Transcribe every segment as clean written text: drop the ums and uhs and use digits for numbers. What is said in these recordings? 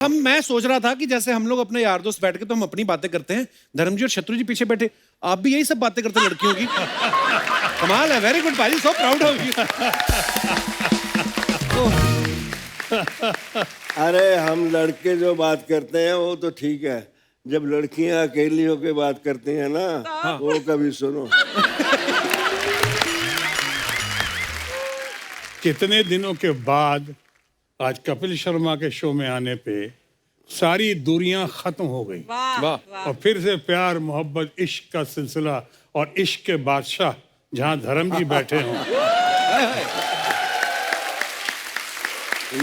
मैं सोच रहा था कि जैसे हम लोग अपने यार दोस्त बैठ के तो हम अपनी बातें करते हैं, धर्म जी और शत्रु जी पीछे बैठे, आप भी यही सब बातें करते हैं लड़कियों की। कमाल है, वेरी गुड भाई, सो प्राउड ऑफ यू। अरे हम लड़के जो बात करते हैं वो तो ठीक है, जब लड़कियां अकेली होकर बात करती हैं ना, वो कभी सुनो। कितने दिनों के बाद आज कपिल शर्मा के शो में आने पे सारी दूरियां खत्म हो गई। वाह। और फिर से प्यार मोहब्बत इश्क का सिलसिला और इश्क के बादशाह जहां धर्म जी बैठे हों।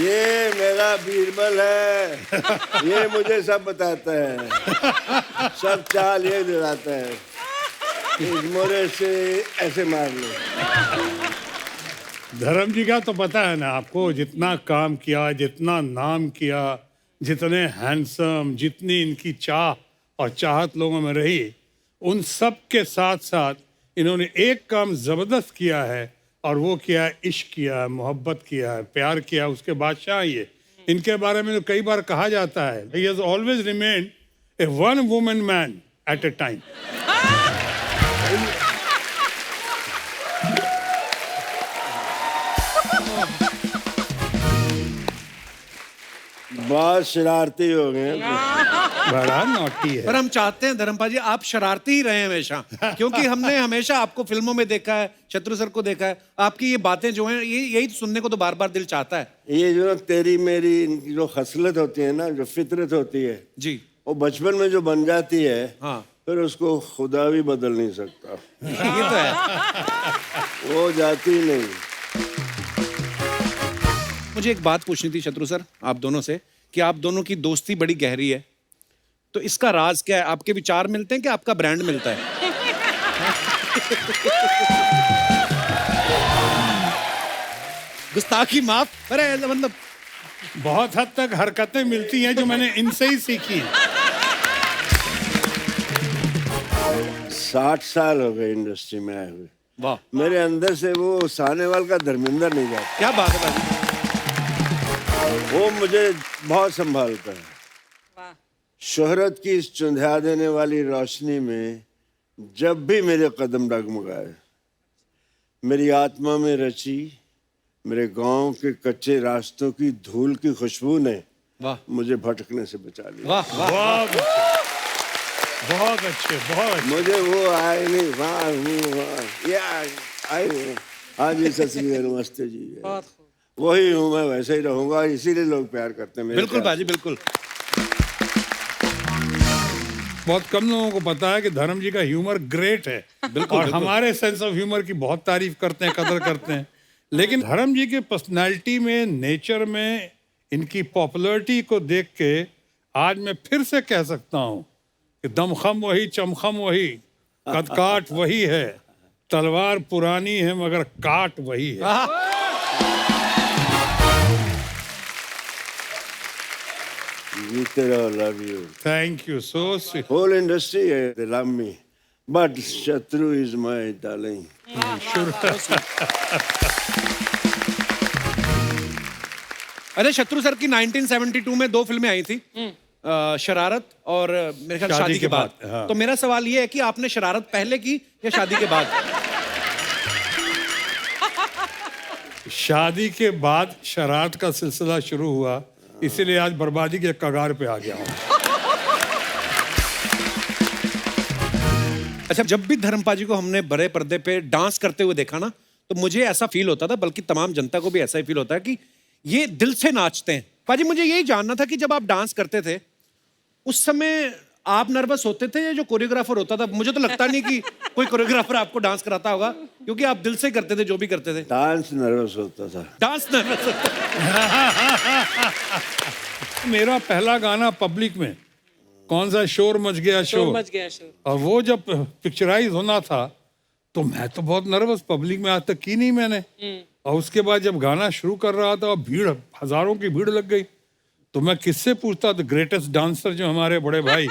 ये मेरा बीरबल है, ये मुझे सब बताता है, सब चाल ये दिलाता है, इस मोरे से ऐसे मार लो। धर्म जी का तो पता है ना आपको, जितना काम किया, जितना नाम किया, जितने हैंडसम, जितनी इनकी चाह और चाहत लोगों में रही, उन सब के साथ साथ इन्होंने एक काम जबरदस्त किया है और वो किया है, इश्क किया है, मोहब्बत किया है, प्यार किया है, उसके बादशाह ये। इनके बारे में तो कई बार कहा जाता है, he has always remained a one woman man at a time। बहुत शरारती हो गए। बड़ा नॉटी है। पर हम चाहते हैं धर्मपाल जी आप शरारती ही रहे हमेशा, क्योंकि हमने हमेशा आपको फिल्मों में देखा है, शत्रु सर को देखा है, आपकी ये बातें जो हैं यही सुनने को तो बार बार दिल चाहता है। ये जो तेरी मेरी इनकी जो खसलत होती है ना, जो फितरत होती है जी, वो बचपन में जो बन जाती है, हाँ, फिर उसको खुदा भी बदल नहीं सकता। ये तो है। वो जाती नहीं। मुझे एक बात पूछनी थी शत्रु सर आप दोनों से, कि आप दोनों की दोस्ती बड़ी गहरी है, तो इसका राज क्या है? आपके विचार मिलते हैं कि आपका ब्रांड मिलता है? गुस्ताखी माफ, अरे मतलब बहुत हद तक हरकतें मिलती हैं जो मैंने इनसे ही सीखी हैं। 60 साल हो गए इंडस्ट्री में आए हुए। वाह, मेरे अंदर से वो सानेवाल का धर्मेंद्र नहीं जाता। क्या बात है भाई। वो मुझे बहुत संभालता है। शोहरत की इस चुंधिया देने वाली रोशनी में जब भी मेरे कदम डगमगाए, मेरी आत्मा में रची मेरे गांव के कच्चे रास्तों की धूल की खुशबू ने वाह, मुझे भटकने से बचा लिया। वाह वाह, बहुत अच्छे, बहुत अच्छे, बहुत अच्छे। मुझे वो आए नहीं, वहाँ हूँ, ये आई हूँ। हाँ जी, सत श्री अकाल, नमस्ते जी। वही हूँ मैं, वैसे ही रहूंगा, इसीलिए लोग प्यार करते हैं मेरे। बिल्कुल बाजी, बिल्कुल। बहुत कम लोगों को पता है कि धर्म जी का ह्यूमर ग्रेट है। बिल्कुल, और बिल्कुल। हमारे सेंस ऑफ ह्यूमर की बहुत तारीफ करते हैं, कदर करते हैं, लेकिन धर्म जी के पर्सनालिटी में, नेचर में, इनकी पॉपुलैरिटी को देख के आज मैं फिर से कह सकता हूँ कि दमखम वही, चमखम वही, कदकाठ वही है, तलवार पुरानी है मगर काट वही है। जीते रहो, love you. Thank you, so sweet. Whole industry, they love me, but Shatru is my darling. अरे शत्रु सर की 1972 में 2 फिल्में आई थी, शरारत और मेरे ख्याल शादी के बाद। हाँ। तो मेरा सवाल ये है कि आपने शरारत पहले की या शादी के बाद? शादी के बाद शरारत का सिलसिला शुरू हुआ, इसीलिए आज बर्बादी के कगार पे आ गया हूँ। अच्छा, जब भी धर्मपाल जी को हमने बड़े पर्दे पे डांस करते हुए देखा ना, तो मुझे ऐसा फील होता था, बल्कि तमाम जनता को भी ऐसा ही फील होता है कि ये दिल से नाचते हैं। पाजी, मुझे यही जानना था कि जब आप डांस करते थे उस समय आप नर्वस होते थे या जो कोरियोग्राफर होता था? मुझे तो लगता नहीं कि कोई कोरियोग्राफर आपको डांस कराता होगा, क्योंकि आप दिल से करते थे जो भी करते थे। डांस नर्वस होता था। डांस नर्वस मेरा पहला गाना पब्लिक में कौन सा, शोर मच गया शोर, और वो जब पिक्चराइज होना था तो मैं तो बहुत नर्वस, पब्लिक में आज तक की नहीं मैंने। और उसके बाद जब गाना शुरू कर रहा था और भीड़, हजारों की भीड़ लग गई, तो मैं किससे पूछता? द ग्रेटेस्ट डांसर जो हमारे बड़े भाई,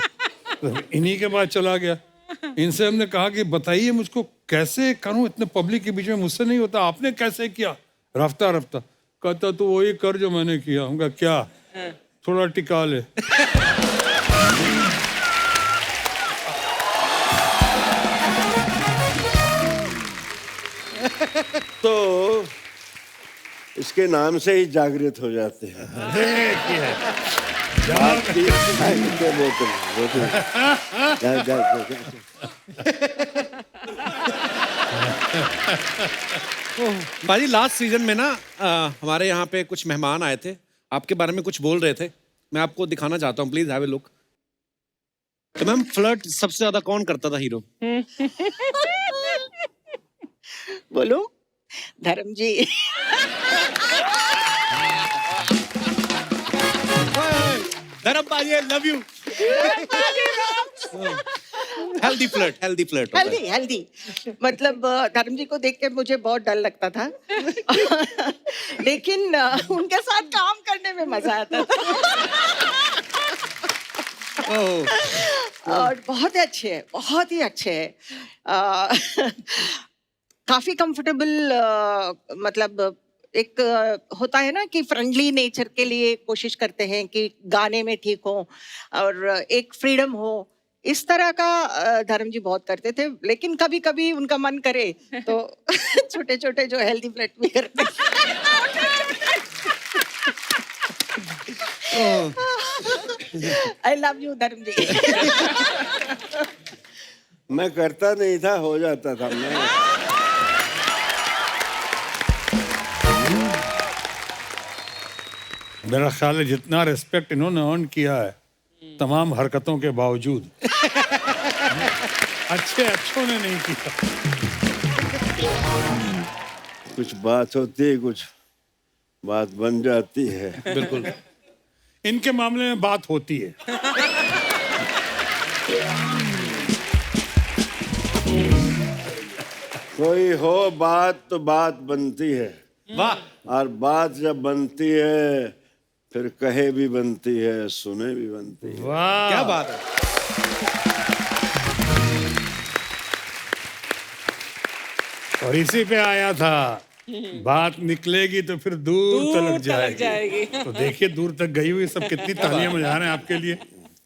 तो इन्हीं के पास चला गया। इनसे हमने कहा कि बताइए मुझको कैसे करूं, इतने पब्लिक के बीच में मुझसे नहीं होता, आपने कैसे किया? रफ्ता रफ्ता कहता तो वही कर जो मैंने किया। उनका क्या थोड़ा टिका ले। तो इसके नाम से ही जागृत हो जाते हैं। देखिए बोतल बोतल जा, जा, जा, जा। बाजी लास्ट सीजन में ना हमारे यहाँ पे कुछ मेहमान आए थे, आपके बारे में कुछ बोल रहे थे, मैं आपको दिखाना चाहता हूँ, प्लीज हैव ए लुक। तो मैम फ्लर्ट सबसे ज्यादा कौन करता था हीरो? बोलो धर्म जी। धर्म बाजी आई love you. Healthy flirt healthy healthy मतलब धर्म जी को देख के मुझे बहुत डर लगता था। लेकिन उनके साथ काम करने में मजा आता था। और बहुत ही अच्छे हैं, बहुत ही अच्छे हैं। काफी कंफर्टेबल, मतलब एक होता है ना कि फ्रेंडली नेचर के लिए कोशिश करते हैं कि गाने में ठीक हो और एक फ्रीडम हो, इस तरह का धर्म जी बहुत करते थे। लेकिन कभी कभी उनका मन करे तो छोटे छोटे जो हेल्दी फ्लर्ट भी करते। आई लव यू धर्म जी। मैं करता नहीं था, हो जाता था। मैं मेरा ख्याल है जितना रिस्पेक्ट इन्होंने अर्न किया है तमाम हरकतों के बावजूद अच्छों ने नहीं किया। कुछ बात होती है, कुछ बात बन जाती है। बिल्कुल। इनके मामले में बात होती है। कोई हो बात तो बात बनती है, वाह। और बात जब बनती है फिर कहे भी बनती है, सुने भी बनती है। वाह क्या बात है। और इसी पे आया था, बात निकलेगी तो फिर दूर तलक जाएगी। तो देखिए दूर तक गई हुई सब कितनी तालियां बजा रहे हैं आपके लिए,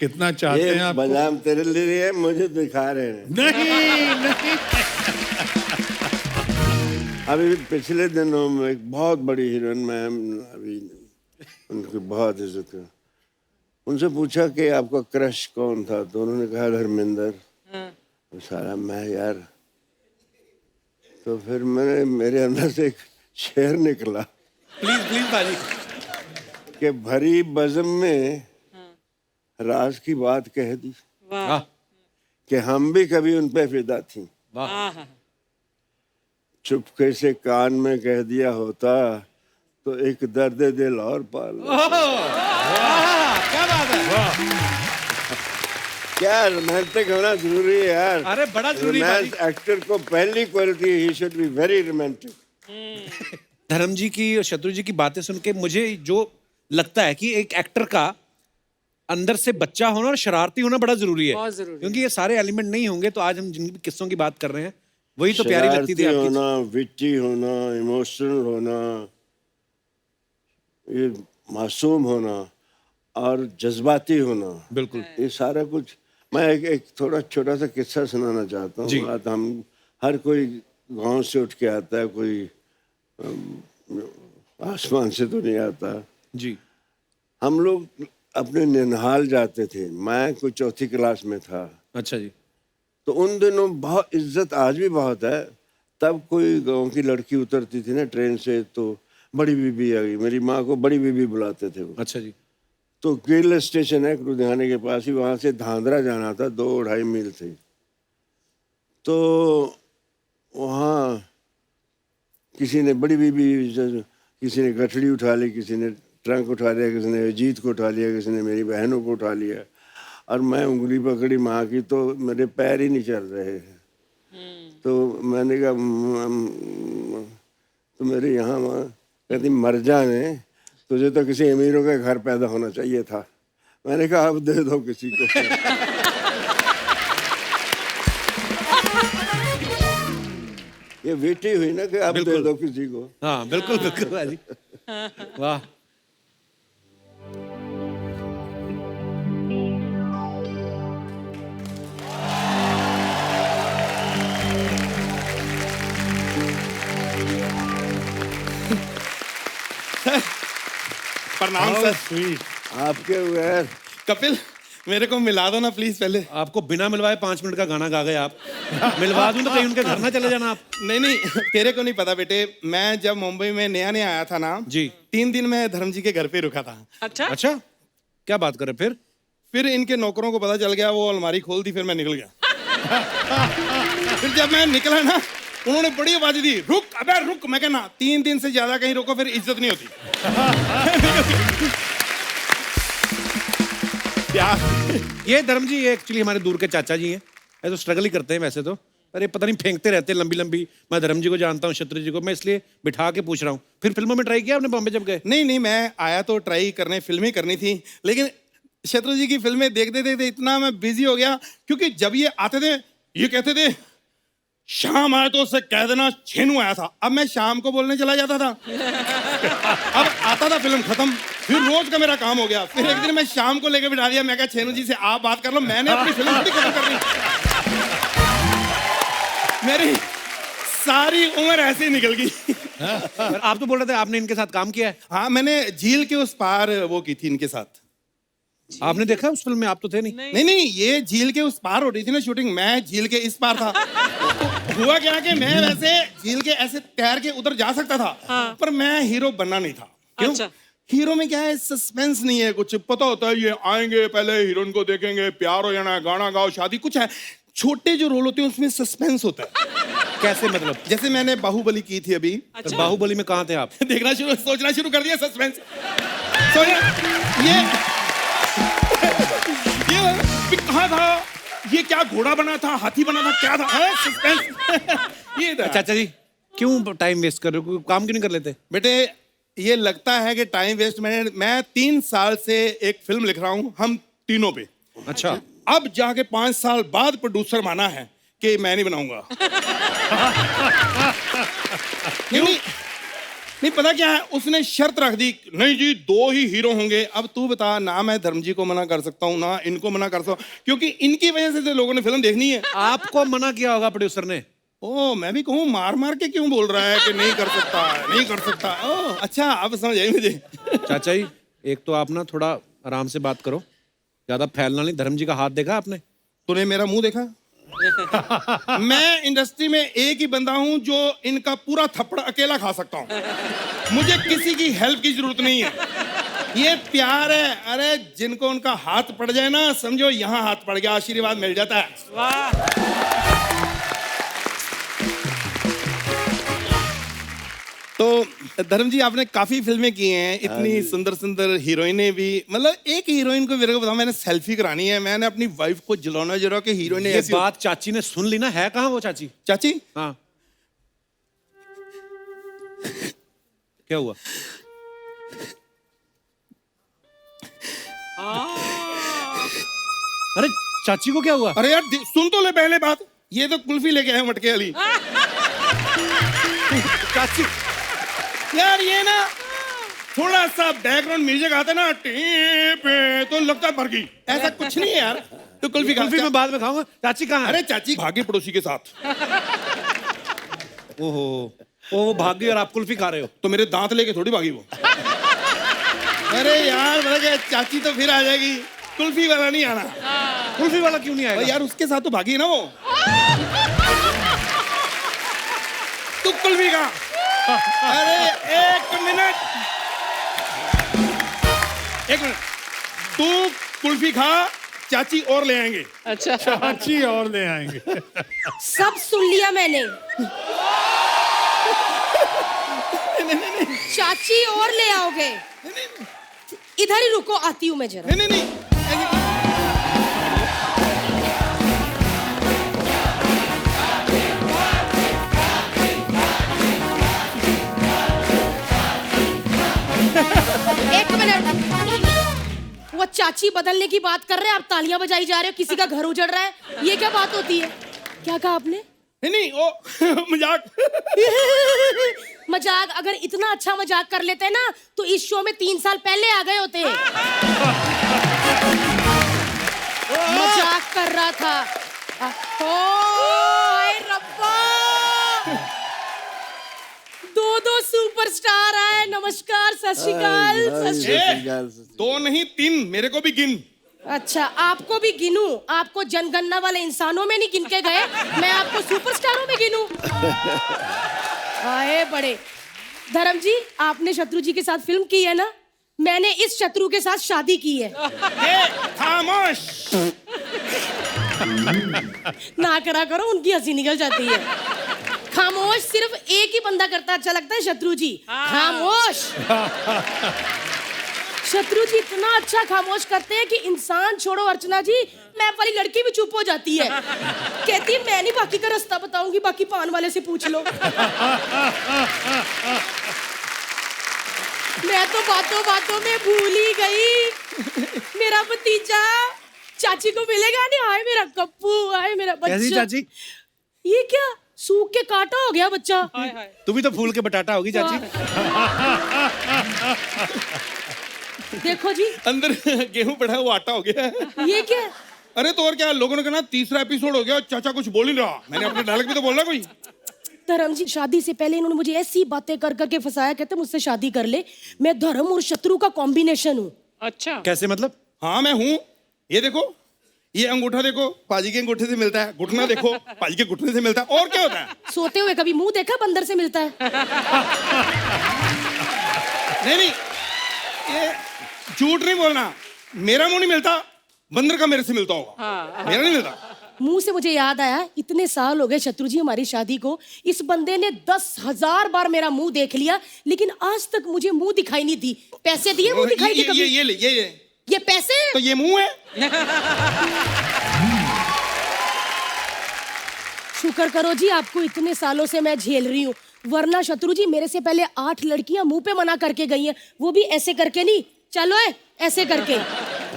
कितना चाहते हैं ये आप। बजाम तेरे लिए है, मुझे दिखा रहे हैं। नहीं अभी पिछले दिनों में एक बहुत बड़ी हीरोइन, मैम अभी उनकी बहुत इज्जत है, उनसे पूछा कि आपका क्रश कौन था, तो उन्होंने कहा धर्मेंद्र। सारा मैं यार, तो फिर मेरे अंदर से एक शेर निकला प्लीज प्लीज बाजी। कि भरी बज़म में राज की बात कह दी वाह कि हम भी कभी उन पे फिदा थी। वाह। चुपके से कान में कह दिया होता तो एक दर्द दिल और पाल। क्या बात है। क्या रोमांटिक होना जरूरी है यार। अरे बड़ा जरूरी है। एक्टर को पहली quality, he should be very romantic. धर्म जी की और शत्रु जी की बातें सुन के मुझे जो लगता है कि एक एक्टर का अंदर से बच्चा होना और शरारती होना बड़ा जरूरी है। बहुत जरूरी। क्योंकि ये सारे एलिमेंट नहीं होंगे तो आज हम जिन किस्सों की बात कर रहे हैं वही तो प्यारी लगती थी शरारती आपकी। होना, विट्टी होना, इमोशनल होना, ये मासूम होना और जज्बाती होना, बिल्कुल। ये सारा कुछ। मैं एक थोड़ा छोटा सा किस्सा सुनाना चाहता जी। हूँ। बात हम हर कोई गांव से उठ के आता है, कोई आसमान से तो नहीं आता। जी। हम लोग अपने निनहाल जाते थे, मैं कोई चौथी क्लास में था। अच्छा जी। तो उन दिनों बहुत इज्जत, आज भी बहुत है। तब कोई गांव की लड़की उतरती थी ना ट्रेन से तो बड़ी बीबी आ गई, मेरी माँ को बड़ी बीबी बुलाते थे वो। अच्छा जी। तो केरल स्टेशन है लुधियाने के पास ही, वहाँ से धांधरा जाना था, 2-2.5 मील थे। तो वहाँ किसी ने बड़ी बीबी, किसी ने गठड़ी उठा ली, किसी ने ट्रंक उठा लिया, किसी ने अजीत को उठा लिया, किसी ने मेरी बहनों को उठा लिया। और मैं उंगली पकड़ी माँ की तो मेरे पैर ही नहीं चल रहे। तो मैंने कहा तो मेरे यहाँ माँ कहती मर जाने, तुझे तो किसी अमीरों के घर पैदा होना चाहिए था। मैंने कहा अब दे दो किसी को। ये बेटी हुई ना कि अब दे दो किसी को। हाँ बिल्कुल बिल्कुल बाजी। वाह। प्रणाम सर। स्वीट। आपके बगैर कपिल मेरे को मिला दो ना प्लीज पहले। आपको बिना मिलवाए 5 मिनट का गाना गा गए आप। मिलवा दूं तो कहीं उनके घर ना चले जाना आप। नहीं नहीं, तेरे को नहीं पता बेटे, मैं जब मुंबई में नया नया आया था ना जी। 3 दिन मैं धर्म जी के घर पे रुका था। अच्छा, क्या बात कर रहे फिर इनके नौकरों को पता चल गया, वो अलमारी खोल दी, फिर मैं निकल गया। फिर जब मैं निकला ना, उन्होंने बड़ी आवाज दी, रुक अबे रुक। मैं कहना 3 दिन से ज्यादा कहीं रुको फिर इज्जत नहीं होती। ये धर्म जी एक्चुअली हमारे दूर के चाचा जी हैं। ये तो स्ट्रगल ही करते हैं वैसे तो, अरे पता नहीं फेंकते रहते हैं लंबी लंबी। मैं धर्म जी को जानता हूँ, शत्रु जी को, मैं इसलिए बिठा के पूछ रहा हूँ। फिर फिल्मों में ट्राई किया आपने बॉम्बे जब गए? नहीं नहीं, मैं आया तो ट्राई करने, फिल्में करनी थी, लेकिन शत्रु जी की फिल्में देखते देखते इतना मैं बिजी हो गया, क्योंकि जब ये आते थे ये कहते थे शाम आया तो उससे कह देना छेनू आया था। अब मैं शाम को बोलने चला जाता था। अब आता था फिल्म खत्म, फिर रोज का मेरा काम हो गया। फिर एक दिन मैं शाम को लेके बिठा दिया, मैं कहा छेनू जी से आप बात कर लो, मैंने अपनी फिल्म थोड़ी खत्म करनी। मेरी सारी उम्र ऐसे ही निकल गई। आप तो बोल रहे थे आपने इनके साथ काम किया है। हाँ, मैंने झील के उस पार वो की थी इनके साथ। आपने देखा उस फिल्म में? आप तो थे नहीं। नहीं नहीं, ये झील के उस पार हो रही थी ना शूटिंग, मैं झील के इस पार था। तो हुआ क्या कि मैं वैसे झील के ऐसे तैर के उधर जा सकता था, पर मैं हीरो बनना नहीं था। क्यों? हीरो में क्या है, सस्पेंस नहीं है, कुछ पता होता है ये आएंगे पहले हीरोइन को देखेंगे, प्यार हो जाना है, गाना गाओ, शादी, कुछ है। छोटे जो रोल होते हैं उसमें सस्पेंस होता है। कैसे मतलब? जैसे मैंने बाहुबली की थी अभी। तो बाहुबली में कहाँ थे आप? देखना शुरू, सोचना शुरू कर दिया, सस्पेंस। ये कहाँ था, ये क्या घोड़ा बना था, हाथी बना था, क्या था? सस्पेंस। ये चाचा जी क्यों टाइम वेस्ट कर रहे हो, काम क्यों नहीं कर लेते? बेटे, ये लगता है कि टाइम वेस्ट। मैं 3 साल से एक फिल्म लिख रहा हूँ, हम तीनों पे। अच्छा। अब जाके 5 साल बाद प्रोड्यूसर माना है कि मैं नहीं बनाऊंगा। नहीं पता क्या है, उसने शर्त रख दी, नहीं जी 2 ही हीरो होंगे। अब तू बता, ना मैं धर्म जी को मना कर सकता हूँ, ना इनको मना कर सकता हूँ, क्योंकि इनकी वजह से तो लोगों ने फिल्म देखनी है। आपको मना किया होगा प्रोड्यूसर ने? ओ, मैं भी कहूँ मार मार के क्यों बोल रहा है कि नहीं कर सकता, नहीं कर सकता। ओ अच्छा, अब समझ आई मुझे। चाचा जी एक तो आप ना थोड़ा आराम से बात करो, ज्यादा फैलना नहीं। धर्म जी का हाथ देखा आपने? तूने मेरा मुंह देखा? मैं इंडस्ट्री में एक ही बंदा हूं जो इनका पूरा थप्पड़ अकेला खा सकता हूं। मुझे किसी की हेल्प की जरूरत नहीं है। ये प्यार है। अरे जिनको उनका हाथ पड़ जाए ना, समझो यहाँ हाथ पड़ गया, आशीर्वाद मिल जाता है। वाह। तो धर्म जी, आपने काफी फिल्में की हैं, इतनी सुंदर सुंदर हीरोइनें भी। मतलब एक हीरोइन को मेरे को बताओ, मैंने सेल्फी करानी है, मैंने अपनी वाइफ को जलाना जरा कि हीरोइन ये बात चाची ने सुन ली ना। है कहाँ वो चाची? चाची? हाँ। क्या हुआ? अरे चाची को क्या हुआ? अरे यार सुन तो ले पहले बात। ये तो कुल्फी लेके आए मटके वाली। चाची यार ये ना थोड़ा सा बैकग्राउंड म्यूजिक आता ना, पे तो लगता है भर गई। ऐसा कुछ नहीं है यार। तो कुल्फी मैं बाद में खाऊंगा। चाची कहाँ है? अरे चाची भागी पड़ोसी के साथ। ओहो, वो भाग गई और आप कुल्फी खा रहे हो? तो मेरे दांत लेके थोड़ी भागी वो। अरे यार मतलब चाची तो फिर आ जाएगी, कुल्फी वाला नहीं आना। कुल्फी वाला क्यों नहीं आएगा? यार उसके साथ तो भागी है ना वो। तू कुल्फी खा। अरे एक मिनट, तू कुल्फी खा, चाची और ले आएंगे। अच्छा, चाची और ले आएंगे। सब सुन लिया मैंने। चाची और ले आओगे? इधर ही रुको, आती हूँ मैं जरा। नहीं नहीं नहीं। एक मिनट, वो चाची बदलने की बात कर रहे हैं, आप तालियां बजाई जा रहे हो, किसी का घर उजड़ रहा है, ये क्या बात होती है? क्या कहा आपने? नहीं ओ मजाक। मजाक? अगर इतना अच्छा मजाक कर लेते हैं ना तो इस शो में 3 साल पहले आ गए होते। मजाक कर रहा था। हाय रब्बा, 2 दो सुपरस्टार आए। नमस्कार, सत श्री अकाल, सत श्री अकाल। दो नहीं 3, मेरे को भी गिन। अच्छा, आपको भी गिनूं? आपको जनगणना वाले इंसानों में नहीं गिन के गए, मैं आपको सुपरस्टारों में गिनूं? आए बड़े। धर्म जी, आपने शत्रु जी के साथ फिल्म की है ना? मैंने इस शत्रु के साथ शादी की है। खामोश। ना करा करो, उनकी हंसी निकल जाती है। खामोश सिर्फ एक ही बंदा करता अच्छा लगता है, शत्रु जी। खामोश। शत्रु जी इतना अच्छा खामोश करते हैं कि इंसान छोड़ो अर्चना जी, मैं वाली लड़की भी चुप हो जाती है। कहती है मैं नहीं बाकी का रास्ता बताऊंगी, बाकी पान वाले से पूछ लो। मैं तो बातों बातों में भूल ही गई, मेरा भतीजा चाची को मिलेगा नहीं। आए मेरा कप्पू, आए मेरा बच्चा। कैसी चाची? ये क्या सूख के काटा हो गया बच्चा? तू भी तो फूल के बटाटा होगी चाची। देखो जी, अंदर गेहूं पड़ा है, वो आटा हो गया है। ये क्या? अरे तो और क्या, लोगों ने कहा 3रा एपिसोड हो गया, चाचा कुछ बोल ही नहीं रहा। मैंने अपने डायलॉग भी तो बोलना कोई। धर्म जी, शादी से पहले इन्होंने मुझे ऐसी बातें कर करके फंसाया, कहते मुझसे शादी कर ले, मैं धर्म और शत्रु का कॉम्बिनेशन हूँ। अच्छा, कैसे मतलब? हाँ मैं हूँ। ये देखो, ये अंगूठा देखो, पाजी के अंगूठे से मिलता है। घुटना देखो, पाजी के घुटने से मिलता है। और क्या होता है? सोते हुए कभी मुंह देखा बंदर से मिलता है? नहीं, ये झूठ नहीं बोलना। मेरा मुंह नहीं मिलता, बंदर का मेरे से मिलता होगा। मेरा नहीं मिलता। मुंह से मुझे याद आया, इतने साल हो गए शत्रु जी हमारी शादी को, इस बंदे ने 10,000 बार मेरा मुंह देख लिया, लेकिन आज तक मुझे मुंह दिखाई नहीं दी। पैसे दिए, मुंह दिखाई दी कभी? ये ले, ये पैसे? तो ये मुंह है। शुक्र करो जी, आपको इतने सालों से मैं झेल रही हूँ, वरना शत्रु जी मेरे से पहले 8 लड़कियां मुंह पे मना करके गई हैं, वो भी ऐसे करके नहीं, चलो है ऐसे करके।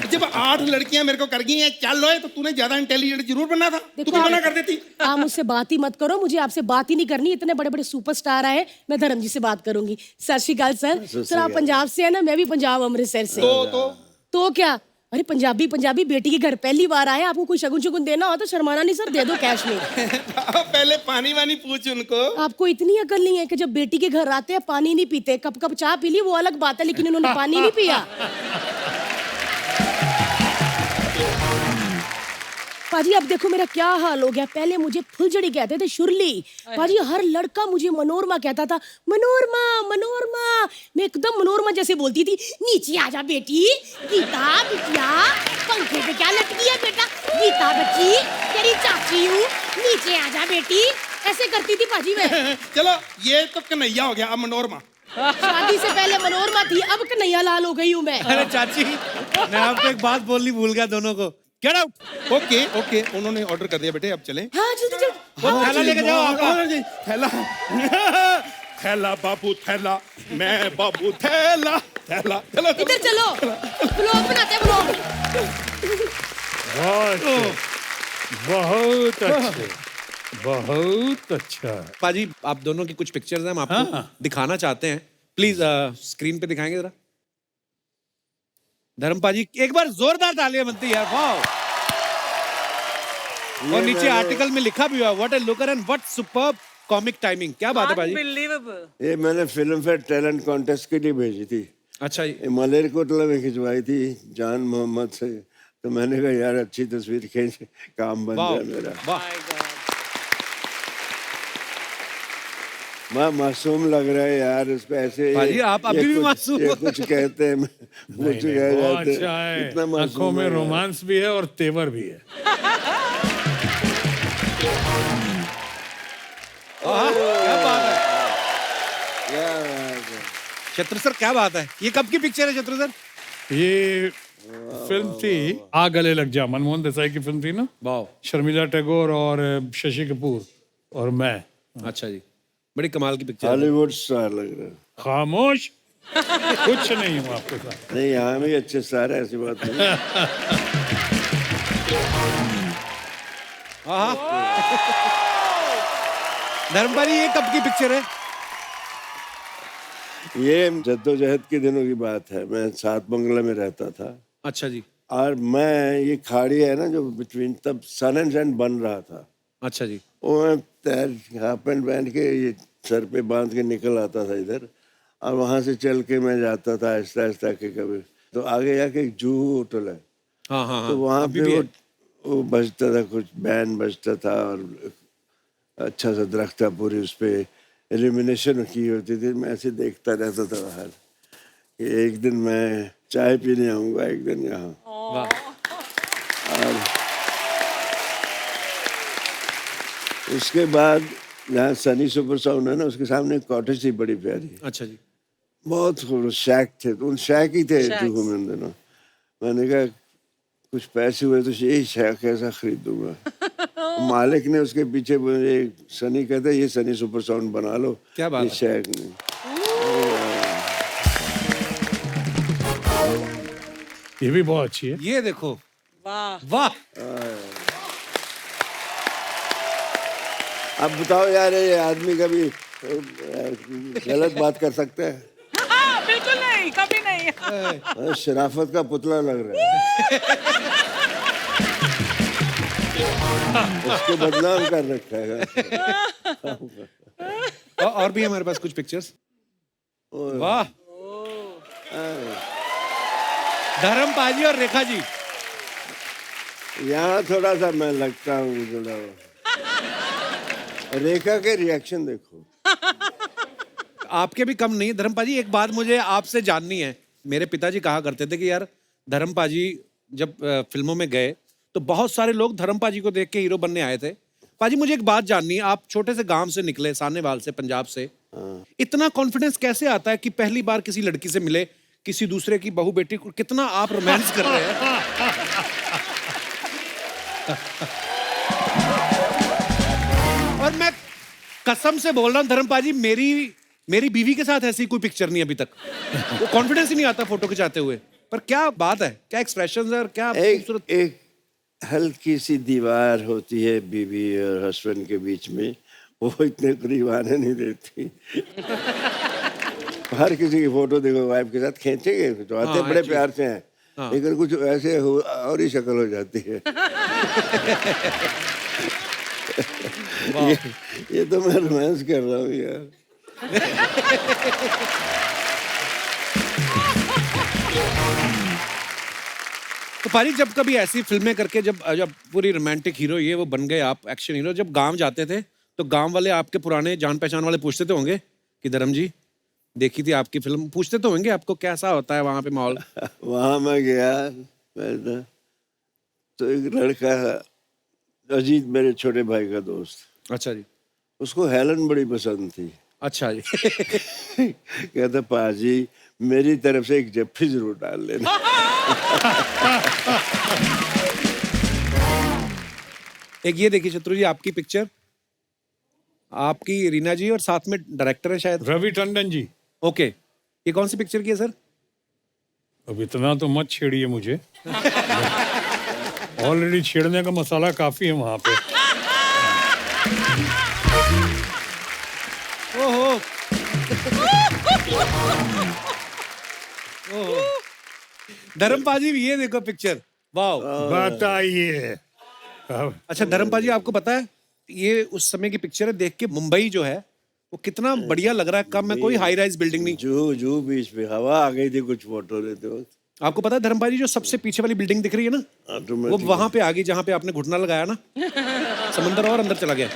जब 8 लड़कियां मेरे को कर गई हैं चल लो है, तो तूने ज्यादा इंटेलिजेंट जरूर बनना था। तू भी मना कर देती। आप मुझसे बात ही मत करो, मुझे आपसे बात ही नहीं करनी। इतने बड़े बड़े सुपरस्टार आए, मैं धर्म जी से बात करूंगी। सत श्री अकाल सर। सर आप पंजाब से है ना? मैं भी पंजाब अमृतसर से। तो क्या? अरे पंजाबी बेटी के घर पहली बार आए, आपको कोई शगुन शगुन देना हो तो शर्माना नहीं सर, दे दो कैश में। पहले पानी वानी पूछ उनको। आपको इतनी अकल नहीं है कि जब बेटी के घर आते हैं पानी नहीं पीते? कप कप चाय पी ली वो अलग बात है, लेकिन इन्होंने पानी नहीं पिया। पाजी अब देखो मेरा क्या हाल हो गया। पहले मुझे फुलझड़ी कहते थे, शुरली। पाजी हर लड़का मुझे मनोरमा कहता था, मनोरमा मनोरमा। मैं एकदम मनोरमा जैसे बोलती थी। नीचे आजा बेटी, गीता बिटिया, पंखे पे क्या लटकी है बेटा? गीता बच्ची, तेरी चाची हूँ, नीचे आजा बेटी। ऐसे करती थी पाजी मैं। चलो ये तो कन्हैया हो गया, अब मनोरमा। शादी से पहले मनोरमा थी, अब कन्हैया लाल हो गई हूँ मैं। अरे चाची, मैं आपको एक बात बोलनी भूल गया दोनों को। Get out. ओके, उन्होंने ऑर्डर कर दिया बेटे, अब चलें। हाँ जल्दी जल्दी। वो थैला लेके जाओ आपका। थैला थैला बाबू थैला, मैं बाबू थैला थैला। चलो इधर चलो, ब्लॉग बनाते हैं ब्लॉग। बहुत अच्छे, बहुत अच्छा। पाजी आप दोनों की कुछ पिक्चर्स हैं, हम आपको दिखाना चाहते हैं। प्लीज स्क्रीन पे दिखाएंगे जरा। धर्म पाजी एक बार जोरदार तालियां बनती है। वाह। और नीचे आर्टिकल में लिखा भी हुआ, what a looker and what superb comic timing. क्या बात है पाजी? ये मैंने फिल्म फेयर टैलेंट कॉन्टेस्ट के लिए भेजी थी। अच्छा जी। मलेरकोटला में खिंचवाई थी जान मोहम्मद से। तो मैंने कहा यार अच्छी तस्वीर खींच, काम बन जाए मेरा। वाह। मैं मासूम लग रहा है यार उस पे ऐसे। भाई आप अभी भी मासूम हो। ये कुछ कहते हैं, कुछ कह बहुत जाते अच्छा हैं। है, इतना आंखों मासूम में है। रोमांस भी है और तेवर भी है। क्या बात है क्या बात है। शत्रु सर, क्या बात है? ये कब की पिक्चर है शत्रु सर? ये फिल्म थी आ गले लग जा, मनमोहन देसाई की फिल्म थी ना। वाह। शर्मिला टैगोर और शशि कपूर और मैं। अच्छा जी, बड़ी कमाल की पिक्चर है। हॉलीवुड स्टार लग रहा है। खामोश, कुछ नहीं हूँ आपके साथ। नहीं यहाँ भी अच्छे स्टार है, ऐसी बात नहीं। धर्मपाली ये कब की पिक्चर है? ये जद्दोजहद के दिनों की बात है। मैं 7 बंगला में रहता था। अच्छा जी। और मैं ये खाड़ी है ना जो बिटवीन, तब सन एंड सैंड बन रहा था। अच्छा जी। वो मैं हाफ पैंट पहन के ये सर पे बांध के निकल आता था इधर, और वहां से चल के मैं जाता था आहिस्ता आहिस्ता के कभी। तो आगे जाके एक जूहू होटल है, हाँ हाँ तो हाँ, वहाँ अभी पे भी है। वो बजता था, कुछ बैंड बजता था, और अच्छा सा दरख्त था, पूरी उस पे इल्यूमिनेशन की होती थी। मैं ऐसे देखता रहता था बाहर कि एक दिन मैं चाय पीने आऊंगा, एक दिन यहाँ। वाह, उसके बाद जहाँ सनी सुपर साउंड है ना, उसके सामने एक कॉटेज थी बड़ी प्यारी, अच्छा जी। बहुत खूबसूरत शैक थे, तो उन शैक ही थे जुहू में उन दिनों। मैंने कहा कुछ पैसे हुए तो यही शैक ऐसा खरीदूंगा। मालिक ने उसके पीछे मुझे, सनी कहता है ये सनी सुपर साउंड बना लो, क्या बात ये है। शैक नहीं। ये भी बहुत अच्छी है। ये देखो, वाह वाह, अब बताओ यार, ये आदमी कभी गलत बात कर सकता है? बिल्कुल नहीं, कभी नहीं। शराफत का पुतला लग रहा है। उसको बदनाम कर रखा है। और भी हमारे पास कुछ पिक्चर्स। वाह, धर्म पाजी और रेखा जी। यहाँ थोड़ा सा मैं लगता हूँ थोड़ा। रेखा के रिएक्शन देखो। आपके भी कम नहीं है धर्म पाजी। एक बात मुझे आपसे जाननी है। मेरे पिताजी कहा करते थे कि यार धर्म पाजी जब फिल्मों में गए तो बहुत सारे लोग धर्म पाजी को देख के हीरो बनने आए थे। पाजी मुझे एक बात जाननी है, आप छोटे से गांव से निकले, सानेवाल से, पंजाब से, इतना कॉन्फिडेंस कैसे आता है कि पहली बार किसी लड़की से मिले, किसी दूसरे की बहू बेटी को, कितना आप रोमांस कर रहे हैं? और मैं कसम से बोल रहा हूँ धर्म पाजी, मेरी बीवी के साथ ऐसी कोई पिक्चर नहीं अभी तक। वो कॉन्फिडेंस ही नहीं आता फोटो खिंचाते हुए। पर क्या बात है, क्या एक्सप्रेशंस है और क्या खूबसूरत। एक हल्की सी दीवार होती है बीवी और हस्बैंड के बीच में, वो इतने करीब आने नहीं देती। हर किसी की फोटो देखो वाइफ के साथ खींचेंगे तो आते हाँ, बड़े actually। प्यार से हैं, लेकिन कुछ ऐसे हो और ही शक्ल हो जाती है। ये तो मैं रोमांस कर रहा हूँ यार। तो पारी जब कभी ऐसी फिल्में करके जब जब पूरी रोमांटिक हीरो ये वो बन गए आप, एक्शन हीरो, जब गांव जाते थे तो गांव वाले आपके पुराने जान पहचान वाले पूछते तो होंगे कि धर्म जी देखी थी आपकी फिल्म, पूछते तो होंगे आपको कैसा होता है वहां पे माहौल? वहां मैं गया मैं तो एक लड़का, अजीत मेरे छोटे भाई का दोस्त, अच्छा जी। उसको हेलन बड़ी पसंद थी। अच्छा जी। कहता पाजी मेरी तरफ से एक जफ्फी जरूर डाल लेना। एक ये देखिए शत्रु जी, आपकी पिक्चर, आपकी रीना जी और साथ में डायरेक्टर है शायद रवि टंडन जी। ओके, ये कौन सी पिक्चर की है सर? अब इतना तो मत छेड़िए मुझे। ऑलरेडी छेड़ने का मसाला काफी है वहां पे। ओहो, ओहो, धर्मपाजी ये देखो पिक्चर, वाह। बताइए। अब अच्छा धर्मपाजी, आपको पता है ये उस समय की पिक्चर है, देख के मुंबई जो है वो कितना बढ़िया लग रहा है। कम में कोई हाई राइज बिल्डिंग नहीं। जू बीच पे हवा आ गई थी कुछ फोटो लेते वक्त। आपको पता है धर्मपाजी जो सबसे पीछे वाली बिल्डिंग दिख रही है ना, वो ऑटोमेटिक वहां पे आ गई जहां पे आपने घुटना लगाया ना, समंदर और अंदर चला गया।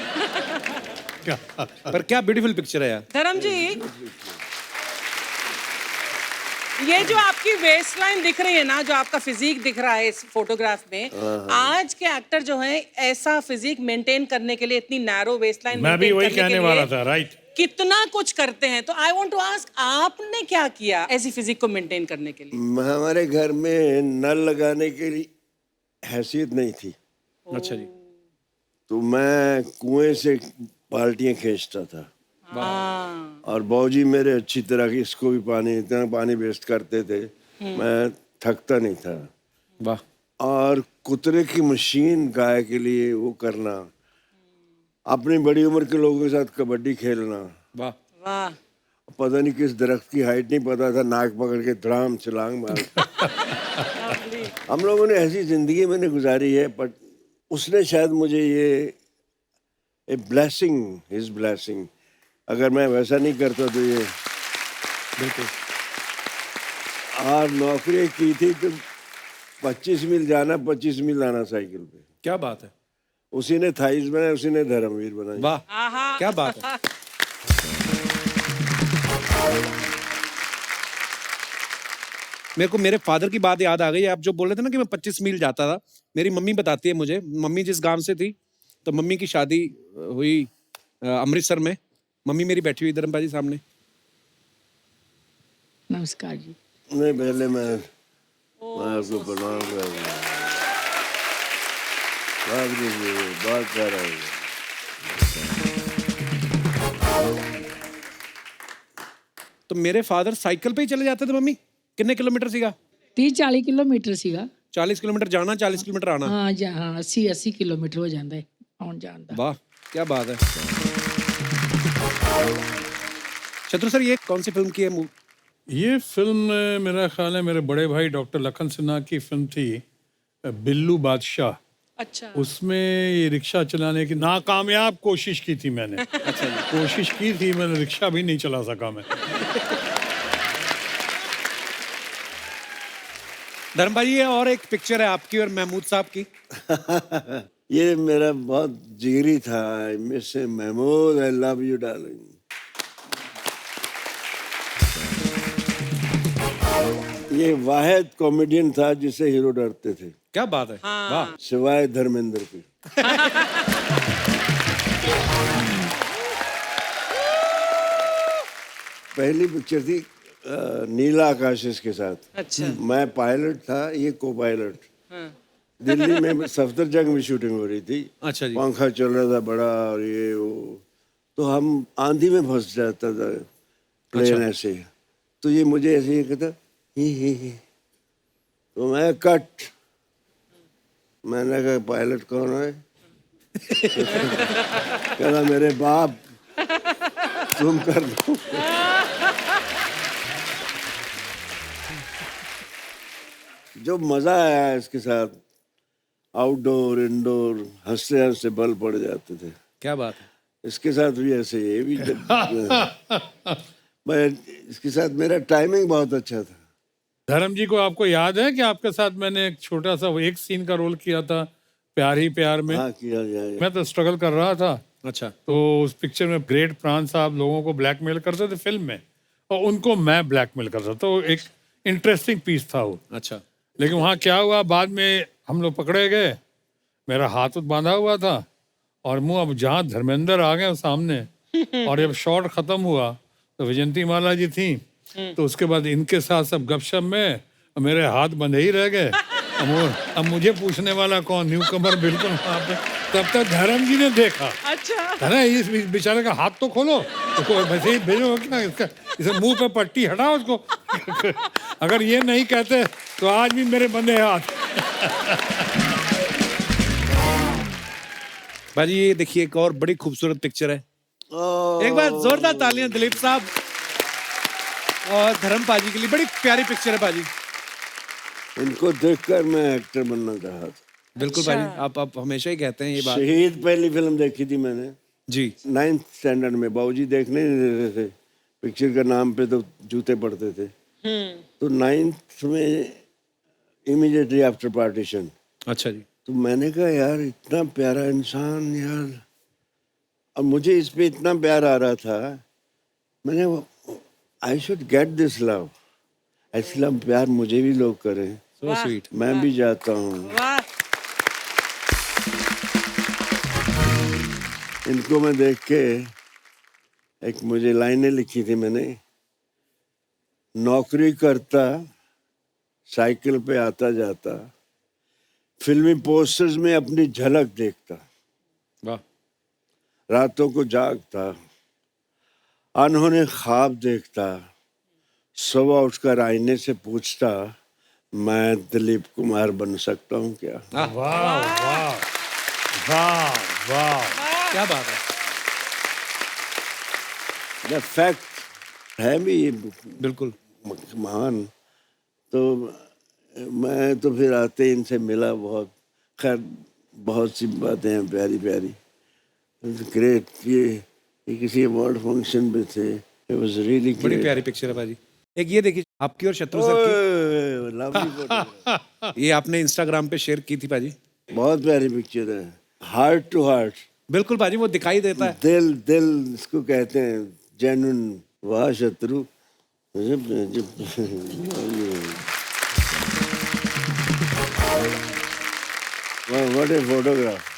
पर क्या ब्यूटीफुल पिक्चर है यार। धर्म जी, ये जो आपकी वेस्ट लाइन दिख रही है ना, जो आपका फिजिक दिख रहा है इस फोटोग्राफ में, आज के एक्टर जो हैं ऐसा फिजिक मेंटेन करने के लिए, इतनी नैरो वेस्ट लाइन मैं भी वही कहने वाला था, राइट। कितना कुछ करते हैं। तो आई वांट टू आस्क, आपने क्या किया ऐसी फिजिक को मेंटेन करने के लिए? हमारे घर में नल लगाने के लिए हैसियत नहीं थी, अच्छा जी। तो मैं कुएं से बाल्टियां खींचता था। हाँ। और बाबूजी मेरे अच्छी तरह की, इसको भी पानी, इतना पानी वेस्ट करते थे, मैं थकता नहीं था। वाह। और कुतरे की मशीन गाय के लिए वो करना, अपनी बड़ी उम्र के लोगों के साथ कबड्डी खेलना, वाह। वाह। पता नहीं किस दरख्त की हाइट नहीं पता था, नाक पकड़ के धड़ाम छलांग मार। हम लोगों ने ऐसी जिंदगी मैंने गुजारी है, बट उसने शायद मुझे ये ए ब्लेसिंग, हिज ब्लेसिंग, अगर मैं वैसा नहीं करता तो ये बिल्कुल। और नौकरी की थी तो 25 मील जाना 25 मील आना साइकिल पे। क्या बात है, उसी ने थाइस बनाए, उसी ने धर्मवीर बनाई। वाह क्या बात है। मेरे को मेरे फादर की बात याद आ गई। आप जो बोल रहे थे ना कि मैं 25 मील जाता था, मेरी मम्मी बताती है मुझे। मम्मी जिस गांव से थी, तो मम्मी की शादी हुई अमृतसर में। मम्मी मेरी बैठी हुई धर्मपा जी सामने। नमस्कार जी। नहीं, पहले मैं आपको प्रणाम कर रहा हूँ। बात कर रहा हूँ। तो मेरे फादर साइकिल पे ही चले जाते थे मम्मी। कितने किलोमीटर सीगा? 30-40 किलोमीटर ਸੀਗਾ। 40 किलोमीटर जाना, 40 किलोमीटर आना। हाँ ਜਾਂ ਹਾਂ 80 ਕਿਲੋਮੀਟਰ ਹੋ ਜਾਂਦਾ ਹੈ ਆਉਣ ਜਾਣ ਦਾ। वाह क्या बात है। शत्रु सर, ये कौन सी फिल्म की है? ये फिल्म मेरा ख्याल है मेरे बड़े भाई डॉक्टर लखन सिन्हा की फिल्म थी बिल्लू बादशाह। अच्छा। उसमें ये रिक्शा चलाने की नाकामयाब कोशिश की थी मैंने। अच्छा जी। कोशिश की थी मैंने, रिक्शा भी नहीं चला सका मैं। धर्म भाई, ये और एक पिक्चर है आपकी और महमूद साहब की। ये मेरा बहुत जिगरी था। Miss Mahmood, I love you darling. ये वाहिद कॉमेडियन था जिसे हीरो डरते थे। क्या बात है। वाह। सिवाय धर्मेंद्र की। पहली पिक्चर थी नीला आकाश के साथ। अच्छा। मैं पायलट था, ये को पायलट। दिल्ली में सफदरजंग में शूटिंग हो रही थी। अच्छा जी। पंखा चल रहा था बड़ा, और ये वो, तो हम आंधी में फंस जाता था प्लेन ऐसे। तो ये मुझे ऐसे ही कहता ही। तो मैं कट। मैंने कहा पायलट कौन है? कहता मेरे बाप, तुम कर दो। जो मजा आया इसके साथ, आउटडोर इंडोर, हंसते हंसते बल पड़ जाते थे। क्या बात है। इसके साथ भी ऐसे, ये भी मैं इसके साथ मेरा टाइमिंग बहुत अच्छा था। धर्म जी को आपको याद है कि आपके साथ मैंने एक छोटा सा एक सीन का रोल किया था प्यार ही प्यार में? हाँ, किया जाए। मैं तो स्ट्रगल कर रहा था। अच्छा। तो उस पिक्चर में ग्रेट प्राण साहब लोगों को ब्लैकमेल करते थे फिल्म में, और उनको मैं ब्लैकमेल करता। तो एक इंटरेस्टिंग पीस था वो। अच्छा। लेकिन वहाँ क्या हुआ, बाद में हम लोग पकड़े गए, मेरा हाथ बांधा हुआ था और मुंह, अब जहाँ धर्मेंद्र आ गए सामने, और जब शॉट खत्म हुआ तो विजयंती माला जी थी, तो उसके बाद इनके साथ सब गपशप में मेरे हाथ बंधे ही रह गए। अब मुझे पूछने वाला कौन, न्यू कमर बिल्कुल वहाँ पे। तब तक धर्म जी ने देखा, अच्छा। अरे इस बेचारे का हाथ तो खोलो, उसको वैसे ही भेजो क्या, इसका इसे मुंह पे पट्टी हटाओ उसको। अगर ये नहीं कहते तो आज भी मेरे बंधे हाथ। भाजी, ये देखिए एक और बड़ी खूबसूरत पिक्चर है। एक बार जोरदार तालियां दिलीप साहब और धर्म पाजी के लिए। बड़ी प्यारी पिक्चर है पाजी। इनको देखकर मैं एक्टर बनना चाहा था। बिल्कुल पाजी, आप हमेशा ही कहते हैं ये बात। शहीद पहली फिल्म देखी थी मैंने जी। 9th स्टैंडर्ड में। बाबूजी देखने नहीं देते थे, पिक्चर का नाम पे तो जूते पड़ते थे। तो 9th में इमीडिएटली आफ्टर पार्टीशन। अच्छा जी। तो मैंने कहा यार इतना प्यारा इंसान यार, और मुझे इस पे इतना प्यार आ रहा था, मैंने I should get this love. ऐसा प्यार मुझे भी लोग करें, सो स्वीट। मैं भी जाता हूँ। वाह। इनको मैं देख के एक मुझे लाइनें लिखी थी मैंने, नौकरी करता, साइकिल पे आता जाता, फिल्मी पोस्टर्स में अपनी झलक देखता, वाह। रातों को जागता, अनहोने ख्वाब देखता, सुबह उठकर आईने से पूछता, मैं दिलीप कुमार बन सकता हूँ क्या? वाह वाह वाह वाह, क्या बात है। द फैक्ट है भी ये बिल्कुल महान। तो मैं तो फिर आते ही इनसे मिला, बहुत खैर बहुत सी बातें हैं प्यारी प्यारी। ग्रेट। ये ये किसी अवार्ड फंक्शन पे थे। इट वाज रियली बड़ी प्यारी पिक्चर है भाजी। एक ये देखिए आपकी और शत्रु सर लवली फोटो। की, ये आपने इंस्टाग्राम पे शेयर की थी भाजी। बहुत प्यारी पिक्चर है, हार्ट टू हार्ट, बिल्कुल भाजी, वो दिखाई देता है। दिल दिल इसको कहते हैं, जेन्युइन। वाह शत्रु, व्हाट ए फोटोग्राफ।